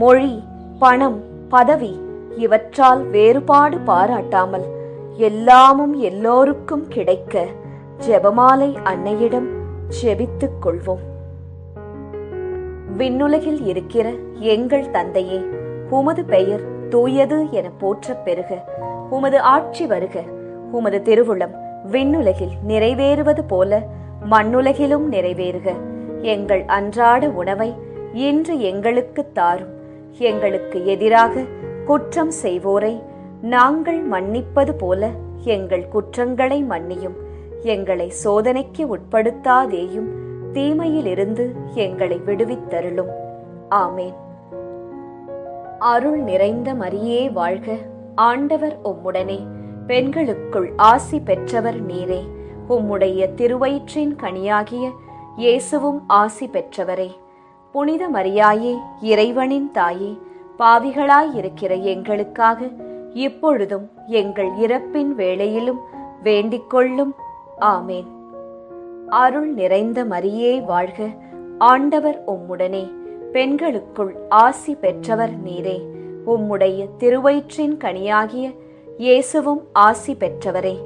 மொழி, பணம், பதவி இவற்றால் வேறுபாடு பாராட்டாமல் எல்லாமும் எல்லோருக்கும் கிடைக்க ஜெபமாலை அன்னையிடம் ஜெபித்துக் கொள்வோம். விண்ணுலகில் இருக்கிற எங்கள் தந்தையே, உமது பெயர் தூயது என போற்றப் பெறுக. உமது ஆட்சி வருக. உமது திருவுளம் விண்ணுலகில் நிறைவேறுவது போல மண்ணுலகிலும் நிறைவேறுக. எங்கள் அன்றாட உணவை இன்று எங்களுக்கு தாரும். எங்களுக்கு எதிராக குற்றம் செய்வோரை நாங்கள் மன்னிப்பது போல எங்கள் குற்றங்களை மன்னியும். எங்களை சோதனைக்கு உட்படுத்தாதேயும், தீமையிலிருந்து எங்களை விடுவித்தருளும். ஆமேன். அருள் நிறைந்த மரியே வாழ்க, ஆண்டவர் உம்முடனே, பெண்களுக்குள் ஆசி பெற்றவர் நீரே. உம்முடைய திருவயிற்றின் கனியாகிய இயேசுவும் ஆசி பெற்றவரே. புனித மரியாயே, இறைவனின் தாயே, பாவிகளாயிருக்கிற எங்களுக்காக இப்பொழுதும் எங்கள் இறப்பின் வேளையிலும் வேண்டிக்கொள்ளும். ஆமேன். அருள் நிறைந்த மரியே வாழ்க, ஆண்டவர் உம்முடனே, பெண்களுக்குள் ஆசி பெற்றவர் நீரே. உம்முடைய திருவயிற்றின் கனியாகிய இயேசுவும் ஆசி பெற்றவரே.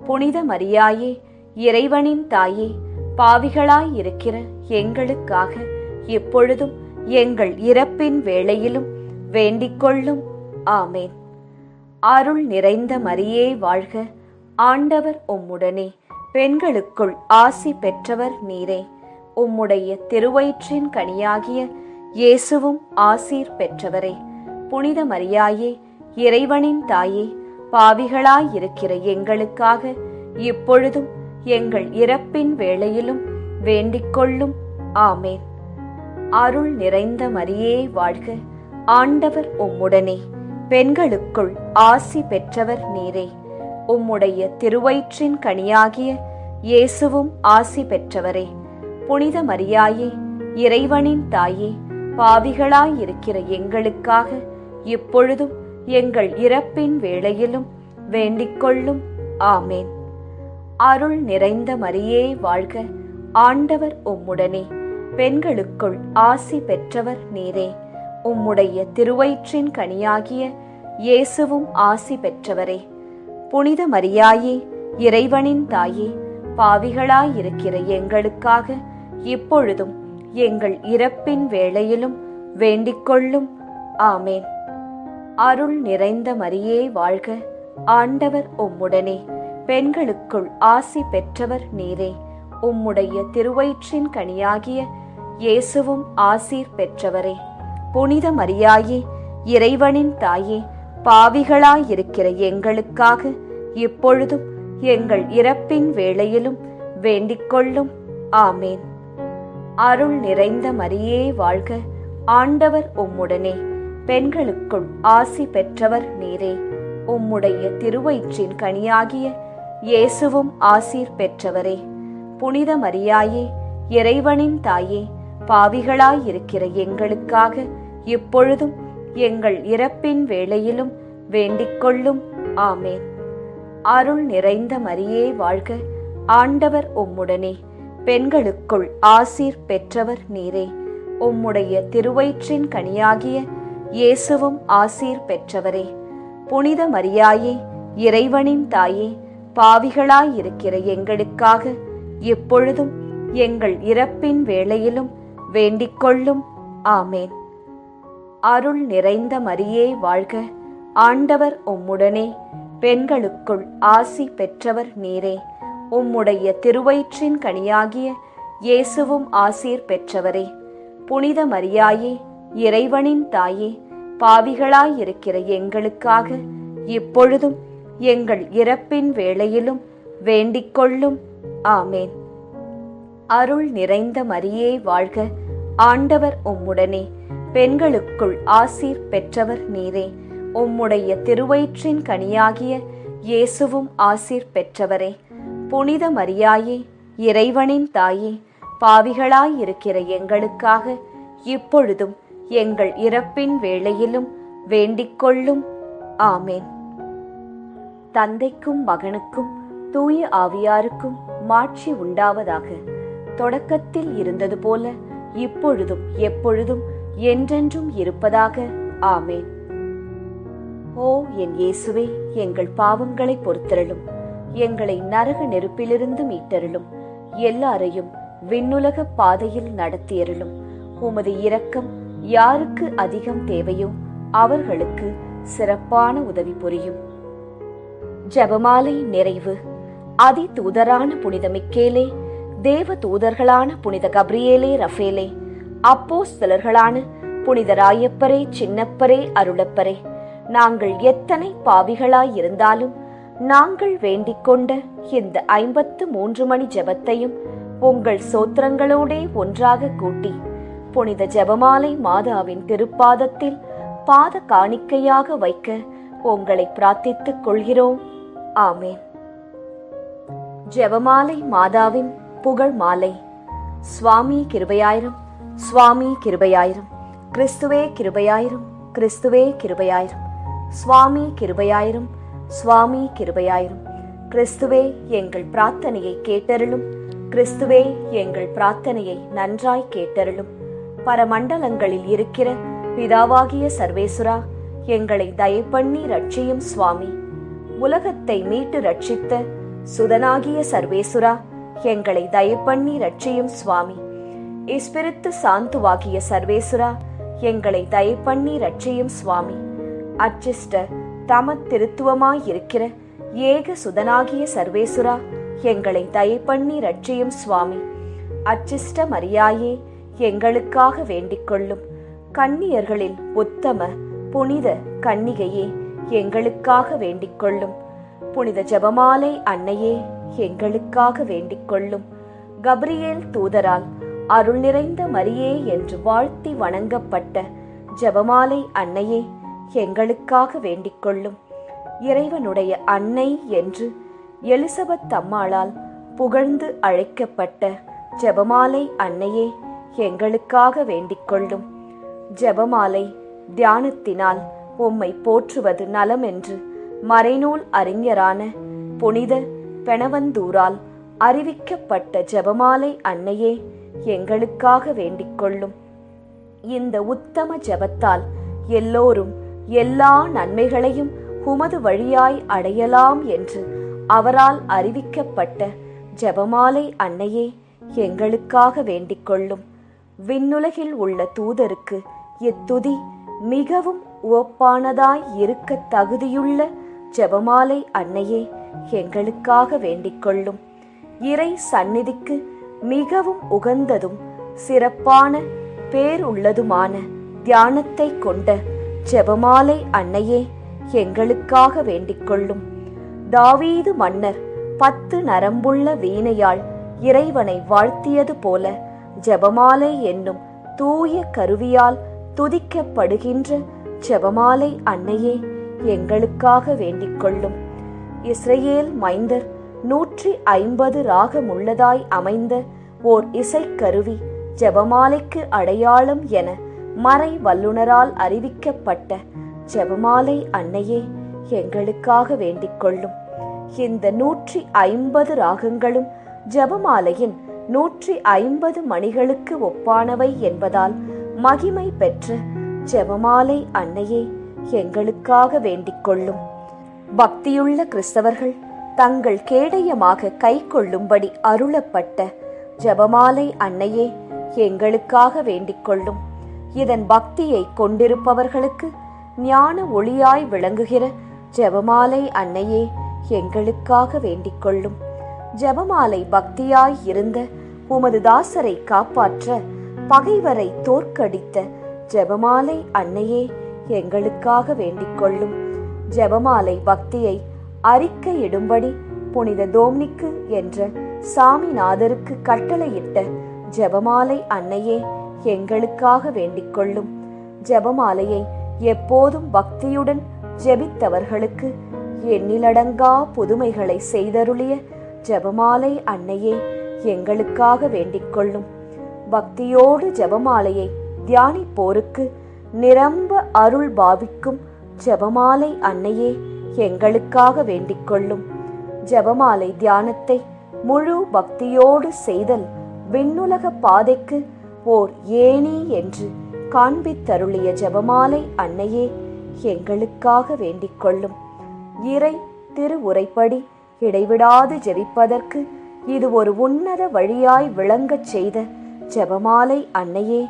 புனித மரியாயே, இறைவனின் தாயே, பாவிகளாயிருக்கிற எங்களுக்காக இப்பொழுதும் எங்கள் இறப்பின் வேளையிலும் வேண்டிக்கொள்ளும். ஆமேன். அருள் நிறைந்த மரியே வாழ்க, ஆண்டவர் உம்முடனே, பெண்களுக்குள் ஆசி பெற்றவர் நீரே. உம்முடைய திருவயிற்றின் கனியாகிய இயேசுவும் ஆசீர் பெற்றவரே. புனித மரியாயே, இறைவனின் தாயே, பாவிகளாயிருக்கிற எங்களுக்காக இப்பொழுதும் எங்கள் இறப்பின் வேளையிலும் வேண்டிக்கொள்ளும். ஆமேன். அருள் நிறைந்த மரியே வாழ்க, ஆண்டவர் உம்முடனே, பெண்களுக்குள் ஆசி பெற்றவர் நீரே. உம்முடைய திருவயிற்றின் கனியாகிய இயேசுவும் ஆசி பெற்றவரே. புனித மரியாயே, இறைவனின் தாயே, பாவிகளாயிருக்கிற எங்களுக்காக இப்பொழுதும் எங்கள் இறப்பின் வேளையிலும் வேண்டிக்கொள்ளும். ஆமேன். அருள் நிறைந்த மரியே வாழ்க, ஆண்டவர் உம்முடனே, பெண்களுக்குள் ஆசி பெற்றவர் நீரே. உம்முடைய திருவயிற்றின் கனியாகிய இயேசுவும் ஆசி பெற்றவரே. புனித மரியாயே, இறைவனின் தாயே, பாவிகளாயிருக்கிற எங்களுக்காக இப்பொழுதும் எங்கள் இறப்பின் வேளையிலும் வேண்டிக்கொள்ளும். ஆமேன். அருள் நிறைந்த மரியே வாழ்க, ஆண்டவர் உம்முடனே, பெண்களுக்குள் ஆசி பெற்றவர் நீரே. உம்முடைய திருவயிற்றின் கனியாகிய இயேசுவும் ஆசீர் பெற்றவரே. புனித மரியாயே, இறைவனின் தாயே, பாவிகளாயிருக்கிற எங்களுக்காக இப்பொழுதும் எங்கள் இறப்பின் வேளையிலும் வேண்டிக்கொள்ளும். ஆமேன். அருள் நிறைந்த மரியே வாழ்க, ஆண்டவர் உம்முடனே, பெண்களுக்குள் ஆசி பெற்றவர் நீரே. உம்முடைய திருவயிற்றின் கனியாகிய இயேசுவும் ஆசீர் பெற்றவரே. புனித மரியாயே, இறைவனின் தாயே, பாவிகளாயிருக்கிற எங்களுக்காக இப்பொழுதும் எங்கள் இறப்பின் வேளையிலும் வேண்டிக்கொள்ளும். ஆமேன். அருள் நிறைந்த மரியே வாழ்க, ஆண்டவர் உம்முடனே, பெண்களுக்குள் ஆசீர் பெற்றவர் நீரே. உம்முடைய திருவயிற்றின் கனியாகிய இயேசுவும் ஆசீர் பெற்றவரே. புனித மரியாயே, இறைவனின் தாயே, பாவிகளாயிருக்கிற எங்களுக்காக இப்பொழுதும் எங்கள் இறப்பின் வேளையிலும் வேண்டிக்கொள்ளும். ஆமேன். அருள் நிறைந்த மரியே வாழ்க, ஆண்டவர் உம்முடனே, பெண்களுக்குள் ஆசி பெற்றவர் நீரே. உம்முடைய திருவயிற்றின் கனியாகிய இயேசுவும் ஆசீர் பெற்றவரே. புனித மரியாயே, இறைவனின் தாயே, பாவிகளாயிருக்கிற எங்களுக்காக இப்பொழுதும் எங்கள் இறப்பின் வேளையிலும் வேண்டிக்கொள்ளும். ஆமேன். அருள் நிறைந்த மரியே வாழ்க, ஆண்டவர் உம்முடனே, பெண்களுக்குள் ஆசீர் பெற்றவர் நீரே. உம்முடைய திருவயிற்றின் கனியாகிய இயேசுவும் ஆசீர் பெற்றவரே. புனித மரியாயே, இறைவனின் தாயே, பாவிகளாயிருக்கிற எங்களுக்காக இப்பொழுதும் எங்கள் இறப்பின் வேளையிலும் வேண்டிக்கொள்ளும். ஆமேன். தந்தைக்கும் மகனுக்கும் தூய ஆவியாருக்கும் மாட்சி உண்டாவதாக. தொடக்கத்தில் இருந்தது போல இப்பொழுதும் எப்பொழுதும் என்றென்றும் இருப்பதாக. ஆமேன். ஓ என் இயேசுவே, எங்கள் பாவங்களை பொறுத்தருளும், எங்களை நரக நெருப்பிலிருந்து மீட்டருளும், எல்லாரையும் விண்ணுலக பாதையில் நடத்தியருளும். உமது இரக்கம் யாருக்கு அதிகம் தேவையோ அவர்களுக்கு சிறப்பான உதவி புரியும். ஜெபமாலை நிறைவு. அதி தூதரான புனித மிக்கேலே, தேவ தூதர்களான புனித கப்ரியேலே, ரஃபேலே, அப்போஸ்தலர்களான புனித ராயப்பரே, சின்னப்பரே, அருளப்பரே, நாங்கள் எத்தனை பாவிகளாயிருந்தாலும் நாங்கள் வேண்டிக் கொண்ட இந்த 53 மணி ஜெபத்தையும் உங்கள் சோத்திரங்களோடே ஒன்றாக கூட்டி புனித ஜெபமாலை மாதாவின் திருப்பாதத்தில் பாத காணிக்கையாக வைக்க உங்களை பிரார்த்தித்துக் கொள்கிறோம். ஆமேன். ஜெபமாலை மாதாவின் புகழ் மாலை. சுவாமி கிருபையாயிரம், சுவாமி கிருபையாயிரம், கிறிஸ்துவே கிருபையாயிரம், கிறிஸ்துவே கிருபையாயிரம், சுவாமி கிருபையாயிரம், சுவாமி கிருபையாயிரம். கிறிஸ்துவே எங்கள் பிரார்த்தனையை கேட்டருளும், கிறிஸ்துவே எங்கள் பிரார்த்தனையை நன்றாய் கேட்டருளும். பரமண்டலங்களில் இருக்கிற பிதாவாகிய சர்வேசுரா, எங்களை தயப்பண்ணி ரட்சியும் சுவாமி. உலகத்தை மீட்டு ரட்சித்த சுதனாகிய சர்வேசுரா, எங்களை தயப்பண்ணி ரட்சியும் சுவாமி. இஸ்பிரித்து சாந்துவாகிய சர்வேசுரா, எங்களை தயப்பண்ணி ரட்சியும் சுவாமி. அச்சிஷ்ட தம திருத்துவமாயிருக்கிற ஏக சுதனாகிய சர்வேசுரா, எங்களை தயப்பண்ணி ரட்சியும் சுவாமி. அச்சிஷ்ட மரியாயே, எங்களுக்காக வேண்டிக் கொள்ளும். கன்னியர்களில் உத்தம புனித கன்னிகையே, எங்களுக்காக வேண்டிக் கொள்ளும். புனித ஜெபமாலை அன்னையே, எங்களுக்காக வேண்டிக் கொள்ளும். கப்ரியேல் தூதரால் அருள் நிறைந்த மரியே என்று வாழ்த்தி வணங்கப்பட்ட ஜெபமாலை அன்னையே, எங்களுக்காக வேண்டிக் கொள்ளும். இறைவனுடைய அன்னை என்று எலிசபெத் அம்மாளால் புகழ்ந்து அழைக்கப்பட்ட ஜெபமாலை அன்னையே, எங்களுக்காக வேண்டிக் கொள்ளும். ஜெபமாலை தியானத்தினால் உம்மை போற்றுவது நலம் என்று மறைநூல் அறிஞரான புனித பெனவந்தூரால் அறிவிக்கப்பட்ட ஜெபமாலை அன்னையே, எங்களுக்காக வேண்டிக் கொள்ளும். இந்த உத்தம ஜெபத்தால் எல்லோரும் எல்லா நன்மைகளையும் உமது வழியாய் அடையலாம் என்று அவரால் அறிவிக்கப்பட்ட ஜெபமாலை அன்னையே, எங்களுக்காக வேண்டிக் கொள்ளும். விண்ணுலகில் உள்ள தூதருக்கு இத்துதி மிகவும் உவப்பானதாய் இருக்க தகுதியுள்ள ஜெபமாலை அன்னையே, எங்களுக்காக வேண்டிக் கொள்ளும். இறை சந்நிதிக்கு மிகவும் உகந்ததும் சிறப்பான பேருள்ளதுமான தியானத்தை கொண்ட ஜெபமாலை அன்னையே, எங்களுக்காக வேண்டிக் கொள்ளும். தாவீது மன்னர் 10 நரம்புள்ள வீணையால் இறைவனை வாழ்த்தியது போல ஜெபமாலை என்னும் தூய கருவியால் துதிக்கப்படுகின்ற ஜெபமாலை அன்னையே எங்களுக்காக வேண்டிக் கொள்ளும். இஸ்ரேல் மைந்தர் 150 ராகமுள்ளதாய் அமைந்த ஓர் இசைக்கருவி ஜெபமாலைக்கு அடையாளம் என மறை வல்லுனரால் அறிவிக்கப்பட்ட ஜெபமாலை அன்னையே எங்களுக்காக வேண்டிக் கொள்ளும். இந்த 150 ராகங்களும் ஜெபமாலையின் 150 மணிகளுக்கு ஒப்பானவை என்பதால் மகிமை பெற்ற ஜெபமாலை அன்னையே எங்களுக்காக வேண்டிக் கொள்ளும். பக்தியுள்ள கிறிஸ்தவர்கள் தங்கள் கேடயமாக கை கொள்ளும்படி அருளப்பட்ட ஜெபமாலை அன்னையே எங்களுக்காக வேண்டிக் கொள்ளும். இதன் பக்தியை கொண்டிருப்பவர்களுக்கு ஞான ஒளியாய் விளங்குகிற ஜெபமாலை அன்னையே எங்களுக்காக வேண்டிக் கொள்ளும். ஜெபமாலை பக்தியாய் இருந்த உமது தாசரை காப்பாற்ற பகைவரை தோற்கடித்த ஜெபமாலை அன்னையே எங்களுக்காக வேண்டிக் கொள்ளும். ஜெபமாலை பக்தியை அறிக்கையிடும்படி புனித டோம்னிக்கு என்ற சாமிநாதருக்கு கட்டளையிட்ட ஜெபமாலை அன்னையே எங்களுக்காக வேண்டிக் கொள்ளும். ஜெபமாலையை எப்போதும் பக்தியுடன் ஜெபித்தவர்களுக்கு எண்ணிலடங்கா புதுமைகளை செய்தருளிய ஜெபமாலை அன்னையே எங்களுக்காக வேண்டிக் கொள்ளும். பக்தியோடு ஜெபமாலையை தியானிப்போருக்கு நிரம்ப அருள் பாவிக்கும் ஜெபமாலை அன்னையே எங்களுக்காக வேண்டிக் கொள்ளும். ஜெபமாலை தியானத்தை முழு பக்தியோடு செய்தல் விண்ணுலக பாதைக்கு ஓர் ஏணி என்று காண்பித்தருளிய ஜெபமாலை அன்னையே எங்களுக்காக வேண்டிக் கொள்ளும். இறை திருவுரைப்படி இடைவிடாது ஜெபிப்பதற்கு இது ஒரு உன்னத வழியாய் விளங்கச் செய்த ஜெபமாலை அன்னையே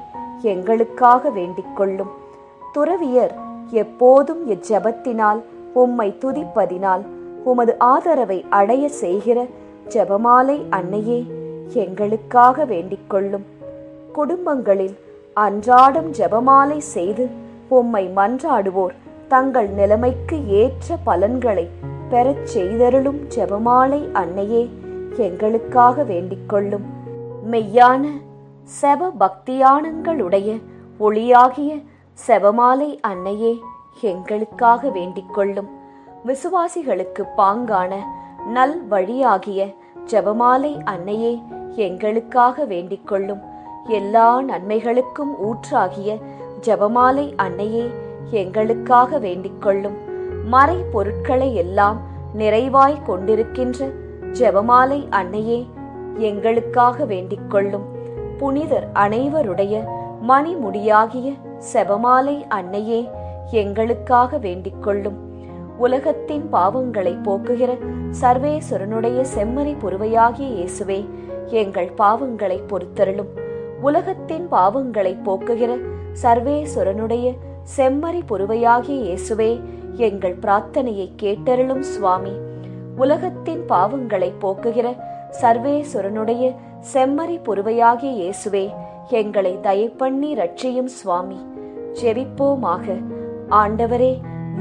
எங்களுக்காக வேண்டிக் கொள்ளும். துறவியர் எப்போதும் இச்செபத்தினால் உம்மை துதிப்பதினால் உமது ஆதரவை அடைய செய்கிற ஜெபமாலை அன்னையே எங்களுக்காக வேண்டிக் கொள்ளும். குடும்பங்களில் அன்றாடம் ஜெபமாலை செய்து உம்மை மன்றாடுவோர் தங்கள் நிலைமைக்கு ஏற்ற பலன்களை பெறச் செய்தருளும் ஜெபமாலை அன்னையே எங்களுக்காக வேண்டிக் கொள்ளும். மெய்யான செப பக்தியானங்களுடைய ஒளியாகிய செபமாலை அன்னையே எங்களுக்காக வேண்டிக் கொள்ளும். விசுவாசிகளுக்கு பாங்கான நல் வழியாகிய ஜெபமாலை அன்னையே எங்களுக்காக வேண்டிக் கொள்ளும். எல்லா நன்மைகளுக்கும் ஊற்றாகிய ஜெபமாலை அன்னையே எங்களுக்காக வேண்டிக் கொள்ளும். மறை பொருட்களை எல்லாம் நிறைவாய் கொண்டிருக்கின்ற ஜெபமாலை அன்னையே எங்களுக்காக வேண்டிக் கொள்ளும். புனிதர் அனைவருடைய மணிமுடியாகிய செபமாலை அன்னையே எங்களுக்காக வேண்டிக் கொள்ளும். உலகத்தின் பாவங்களை போக்குகிற சர்வேஸ்வரனுடைய செம்மறி புருவையாகிய இயேசுவே எங்கள் பாவங்களை பொறுத்தருளும். உலகத்தின் பாவங்களை போக்குகிற சர்வேஸ்வரனுடைய செம்மறி புருவையாகிய இயேசுவே எங்கள் பிரார்த்தனையை கேட்டருளும் சுவாமி. உலகத்தின் பாவங்களை போக்குகிற சர்வேஸ்வரனுடைய செம்மறி புருவையாகிய இயேசுவே எங்களை தயப்பண்ணி ரட்சியும் சுவாமி. ஜெபிப்போமாக. ஆண்டவரே,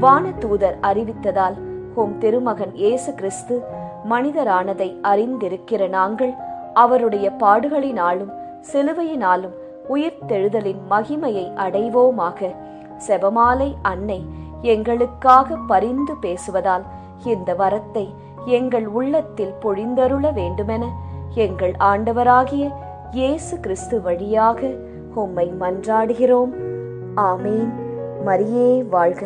வானதூதர் அறிவித்ததால் உம் திருமகன் இயேசு கிறிஸ்து மனிதரானதை அறிந்திருக்கிற நாங்கள் அவருடைய பாடுகளினாலும் சிலுவையினாலும் உயிர்த்தெழுதலின் மகிமையை அடைவோமாக. செபமாலை அன்னை எங்களுக்காக பரிந்து பேசுவதால் இந்த வரத்தை எங்கள் உள்ளத்தில் பொழிந்தருள வேண்டுமென எங்கள் ஆண்டவராகிய இயேசு கிறிஸ்து வழியாக உம்மை மன்றாடுகிறோம். ஆமேன். மரியே வாழ்க.